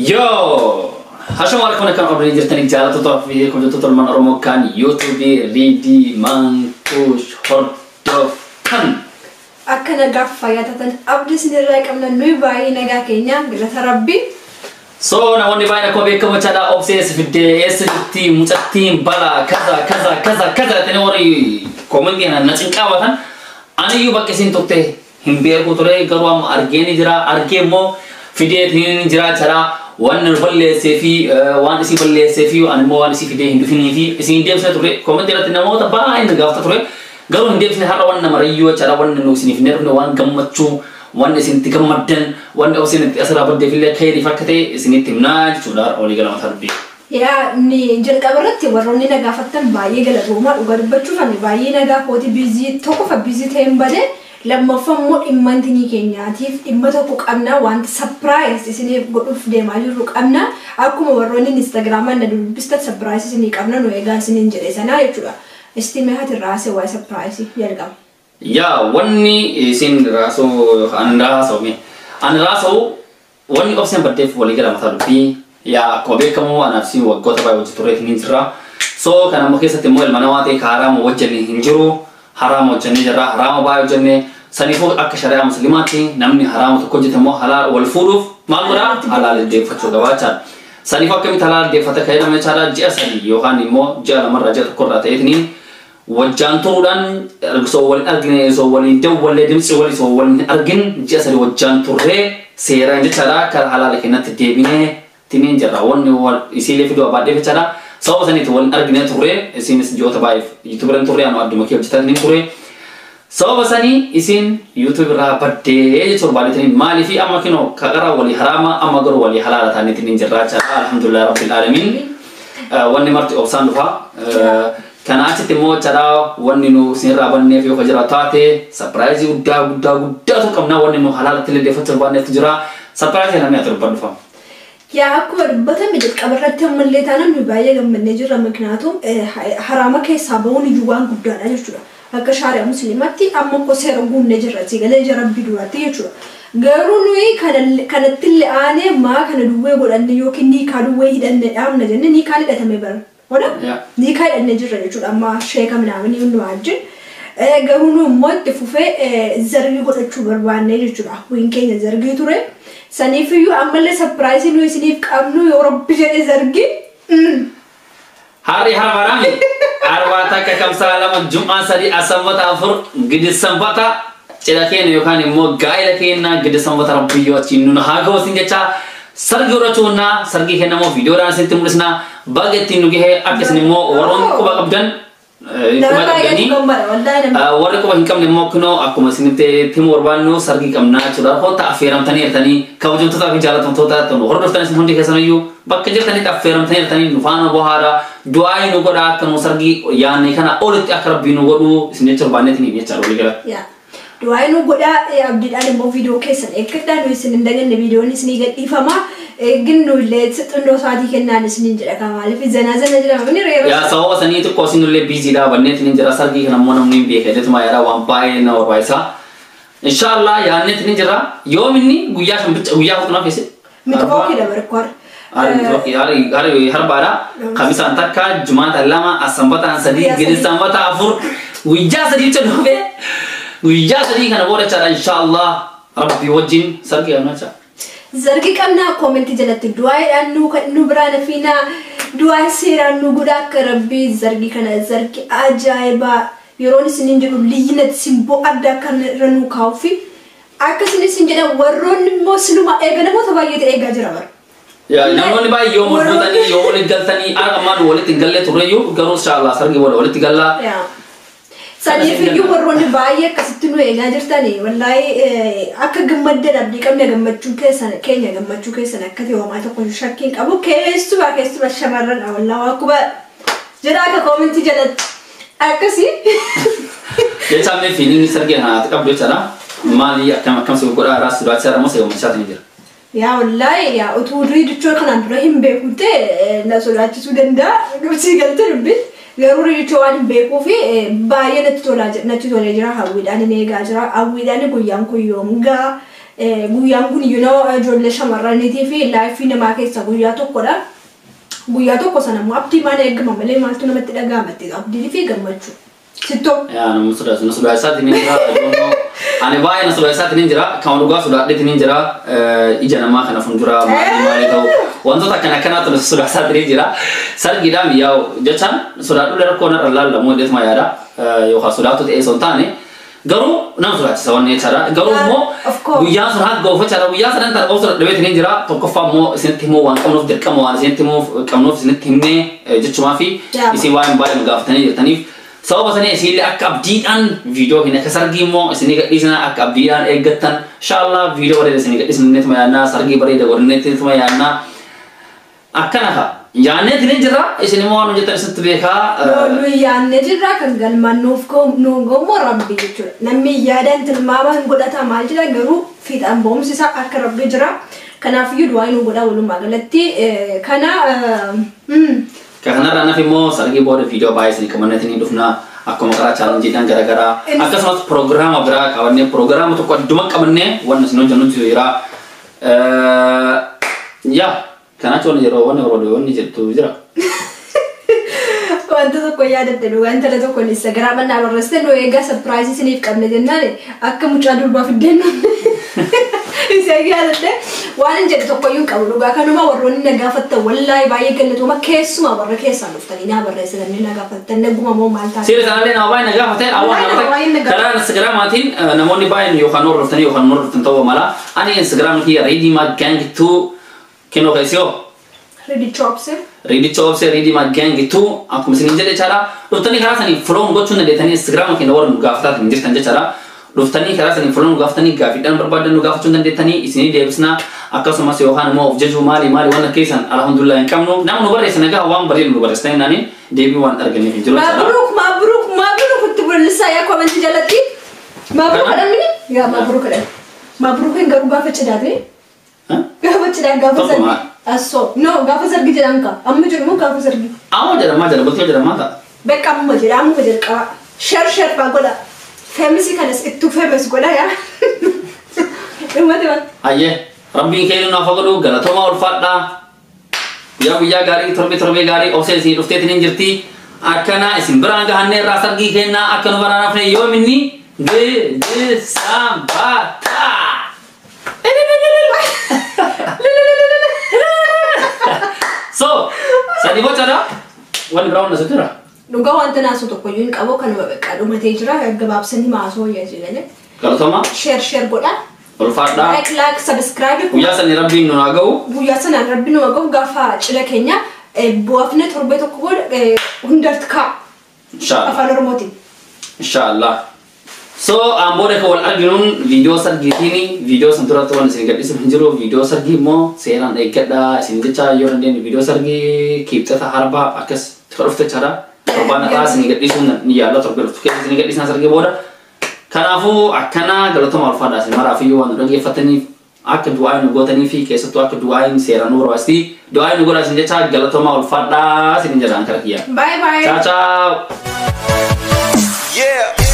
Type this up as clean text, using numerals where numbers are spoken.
Yo, assalamualaikum warahmatullahi wabarakatuh. Jala tutor video kunjung tutor man oromokan YouTube ready mangkus hordokan. Akkana gaffayatatan abdis nirraa qabna nuyi baay'ee nagaa keenya galata rabbi. So namoonni baay'een akkuma beekamu chaadhaa obsees fiddee eessatti mucattiin bala kaza tani warri koomenti na cinqaawatan aniyyuu bakka isin turte hin beeku ture garuu amma argeeni jira argee immoo fideetiin jira chaadhaa waan balleessee fi waan isii balleessee fi animmoo waan isii fidee hin dhufinii fi isin deebisee ture koomenti irratti namoota baay'een gaafata ture garuu hin deebisne har'a waan nama rayyoo chaadhaa waan nu isiniif hin dhufne waan gammachuu waan isinitti gammaddan waan isinitti asirraa baddeef illee kayrii fakkatee isinitti himnaa jechuudha olii galama tarbii. Yaa ni jalqaba irratti warroonni na gaafattan baay'ee galatoomaa dhugaa dubbachuuf ani baay'ee nagaa kooti bizii tokko fa bizii ta'een badee lammaffaa immoo dhimma intinii keenyaatiif dhimma tokko qabna wanta surprise isiniif godhuuf deemaa jirru qabna akkuma warroonni Instagraamaan na dubbistan surprise isinii qabna nu eegaa isiniin jedhe sanaa jechuudha. Istimee hati raasee waa'ee surprise jalqaba. Yaa wanni isin raasoo an raasoo wanni obseen baddeef walii galama tarbii yaa akkuma beekamu anaafsi waggoota baay'ee hojii turre hin jira. So kan ammoo keessatti immoo ilma namaa ta'e haraama wajjin hin jiru. Haraama hojjennee jirra haraama baay'ee hojjennee saniifuu akka shari'aa musliimaatti namni haraama tokko hojjetamoo halaal wal fuudhuuf maal godhaa halaal deeffachuu gabaachaa. Saniifuu akkamitti halaal deeffata ka'ee nama jechaadha ji'a sadii yookaan immoo ji'a lamarraa ji'a tokkorraa ta'eetiniin wajjaan turuudhaan soo waliin argine soo waliin dawwalee dimsi walii soo waliin argin ji'a sadii wajjaan turree seeraan jechaadha kan halaala kennatti deebinee tiniin jirra wanni isiilee fiduu abaadhee jechaadha. Sababa saniitti waliin argine turre isinis ji'oota baay'eef YouTuberan turre anu adduma kee hojjetan turre sababa sanii isin YouTube irraa baddee jechuun baadhetaniin maalii fi amma kinoo kaqara walii haraama amma garuu walii halaala ta'aniitti niin jirraa jechaadha alhamdulillah rabbil alamin wanni marti obsaan dhufa kana achitti immoo jechaadha wanni nu isinirraa banneef yoo jira taate surprise guddaatu qabna wanni nu halaalatti illee deeffachuu barbaanneetu jira surprise namni ati dubban dhufa. Yaa akkuma dubbatame jalqaba irratti ammallee taanaan nu baay'ee gammannee jirra miknyaatu haraama keessaa ba'uun iyyuu waan guddaadha jechuudha. Akka shari'aa musliimaatti amma ko seera guunnee jirra sigalee jarabbii duraatti jechuudha. Garuu nuyi kanatti illee aanee maa kana duwwee godhanne yookiin niikaa duwwee hidhanne dhaabna jenne niikaan hidhatame bara. Wada niikaa hidhannee jirra jechuudha amma sheeka minaamanii nu wajjin. Garuu nu immoo itti fufee zargii godhachuu barbaannee jechuudha. Wiin keenya zargii ture. Saniifiyyu ammallee surprise nu isiniif qabnu yoo rabbi jedhe zargi. Hari haramarami arwata ka kamsa lama jum'a sadi asambata afur gidi sambata cila keenya yookaan immoo gaa'ela keenya gidi sambata rabbiyyoo achiin nuna haa ga'uusin jecha sargi horachuunna sargi kennamoo viidiyoodhaan isinitti mul'isna baga ittiin nu gahee akkasuma immoo warroonni quba qabdan warri quba hin qabne immoo kunoo akkuma isinitti himu barbaannu sargi qabnaa jechuudha hoota affeeramtanii jirtanii kabajamtootaa fi jaalatamtoota hordoftan isin hundi keessaniyyuu bakka jirtanitti affeeramtanii jirtanii nu faana bohaadha du'aa nu godhaa akka nu sargi yaanne kana olitti akka rabbii nu godhu isin jecha barbaanneetiin jechaadha walii gala. Du'aa nu godhaa abdiidhaan immoo viidiyoo keessan eeggadhaa nu isin hin daganne viidiyoon isinii gadhiifama. Ginnu illee xixinnoo sa'aatii kennaan isiniin jedha kan maaliif zana jedhama ni reera. Yaa sababa sanii xiqqoo isin illee biizii dhaabanneetiin jira sargii kana immoo namni hin beekne jettuma yaada waan baay'ee nama barbaachisa. Inshallah yaanneetiin jira yoominni guyyaa shambicha guyyaa hotunaa keessa. Mitookiidha barkwaar. Hari harbaadha kamisaan takka jumaata lama asambataan sadii gidi sambata afur guyyaa sadii jecha dhufe guyyaa sadii kana booda jechaadha inshallah rabbi wajjin sargii amnaacha. Zargi qabna koomenti jalatti du'aadhaan nu biraan fiina du'aa seeraan nu godha akka rabbii zargi kana zargi ajaa'ibaa yeroon isiniin jedhu liyyinatti simboo adda akka irra nu kaa'uu fi akkasuma isin jedha warroonni immoo siluma eega namoota baay'eetu eegaa jira bara. Namoonni baay'ee yoo mul'atanii yoo walitti galtanii argamaan walitti hin galle turreeyyuu garuu inshallah sargi walitti galla. Saniifiyyu warroonni baay'ee akkasitti nu eegaa jirtanii wallaahi akka gammaddan abdii qabne gammachuu keessan keenya gammachuu keessan akka ta'e homaa tokko shakkiin qabu keessumaa shamarran wallaahi akkuma jedha akka koomentii jalatti akkasii. Jechaamne fiiliin sargii haati qabdu jechaadha maali akkam si godhaa raas du'aachaa irra masa yoomachaatiin jira. Yaa wallaahi yaa utuu riidichoo kanaan dura hin beekutte na sodaachisuu danda'a gabsii galte dubbiin. Garuu riidichoo waan hin beekuu fi baay'ee natti tolee jira hawwiidhaan hin eegaa jira hawwiidhaan guyyaan kun yoomgaa guyyaan kun ijoollee shamarraniitii fi laayifii namaa keessa guyyaa tokkodha. Guyyaa tokko sana immoo abdii maal eegama malee maaltu namatti dhaga'amatti abdii fi gammachuu. Sittoo. Yaa nama sudah isaatti ni jira. Ani baay'ee na sudah isaatti ni jira. Kan dhugaa sudaadheetti ni jira. Ija namaa kana fuuldura maali ta'u wantoota akkanaatu sudah isaatti ni jira. Sargiidhaan yaa'u jechaan sudaadhulee rakkoo narra laallamu heddeetuma yaada. Yookaan sudaatu ta'ee osoo hin taane garuu nama sudaachisa wanni jechaadha. Garuu immoo guyyaan sun haa ga'uuf jechaadha. Guyyaa sadan ta'e osoo dhabeetti ni jira. Tokkoffaa immoo isinitti himuu waan qabnuuf dirqama waan isinitti himuuf qabnuuf isinitti himnee jechumaa fi isin waan baay'ee nu gaafatanii jirtaniif. Sababa sana isinillee akka abdiidhaan viidiyoo hin akka sargii immoo isinii gadhiisna akka abdiidhaan eeggattan inshallah viidiyoo bareeda isinii gadhiisneetuma yaadnaa sargii bareeda godhanneetuma yaadnaa akkana ka yaanneeti ni jira isin immoo waan hojjetan isinitti beekaa nu yaanne jirra kan galmaan nuuf gommoo rabbi jechuudha namni yaadaan tilmaama hin godhata maal jira garuu fiixaan boomsisaa akka rabbi jira kanaafiyyuu du'aa nu godhaa walumaa galatti kanarraa naaf immoo sargii booda viidiyoo baay'ee isinii qabanneetii ni dhufna akkuma karaa chaalenjiidhaan garaagaraa akkasumas piroogiraama biraa qabannee piroogiraama tokko adduma qabannee waan isin hojjennutu jira yaa kanaachi waan yeroo waan yeroo wanni jettu jira. Wanta tokko yaadatte dhugaan tala tokko Instagram naa barreessite nu eegaa surprise isiniif qabne jennaan akka mucaa durbaa fiddeen isa yaadatte waan jedhe tokko iyyuu qabu dhugaa kanuma warroonni na gaafattan wallaahi baay'ee galatooma keessumaa warra keessaan dhuftanii naa barreessitanii na gaafattan naguma moo maal taate. Seera kanallee nama baay'ee na gaafatee awwaan karaa Instagramaatiin namoonni baay'een yookaan hordoftanii yookaan hordoftan ta'uu mala ani Instagram kiyya Reedima Gang 2 kenoo keessoo. Ready Chopse, Ready Gang itu aku mesin jadi cara. Luftani kerasa nih follow gue cuma dari tani Instagram makin orang gaftar tinggi tanja cara. Luftani kerasa nih follow gaftani gafit dan berbadan gaftar cuma dari tani isini dia bisna. Aku sama si Yohan mau jaju mari warna kisan. Alhamdulillah yang kamu namun nubar senaga uang beri nubar stain nani Devi wan argani hijau. Mabruk itu saya komen jalati. Mabruk ada ni? Ya mabruk ada. Mabruk yang garu gafat cedari. Gafat cedari gafat cedari. Aso, no, gaffa sargi jedhan ka. Amma jedhamu gaffa sargi. Amma jedhama betul jedhama ta. Bekka amma jedhama. Share pa godha. Famous kanas ittu famous godha ya. Ummata. Ayye, rabbiin keenu naaf godhu galatoma ulfaadha. Guyyaa gaarii torbe gaarii obsee isin dhufteetiin hin jirti. Akkana isin biraan gahannee irraa sargii kennaa akka nu baraan hafne yoominni Desembaata. So, sadi bocara, wan brown nasi kira. Duga wanta nasu tokko yun qabo kan dhumatee jira gabaabsanii maasoo yaajilale. Galatoma. Share godha. Ulfaadha. Like, subscribe. Guyyaa sana rabbiin nu nagahu. Guyyaa sana rabbiin nu nagahu gaafa cila keenya bu'aafne torbe tokko booda hundatti kaa. Inshallah. Afaan Oromootiin. Inshallah. So, amboda ko wal arginun video sargiitini video santura tuan isin gadhisu hinjiru video sargi mo seeran eeggadha isin jecha yoo dandeen video sargi kiibxata harba akkas dhufte cara torbaan irraa isin gadhisu ni yaala torbe dhuftu keessa isin gadhisna sargi booda kanaafu akkana galatoma ulfaadha isin maraaf iyyuu waan dhaggeeffataniif akka du'aa nu gootanii fi keessattuu akka du'aa seeran nu barbaasti du'aa nu godha isin jecha galatoma ulfaadha isin jedhaan kara kiyya. Bye bye. Ciao ciao. Yeah.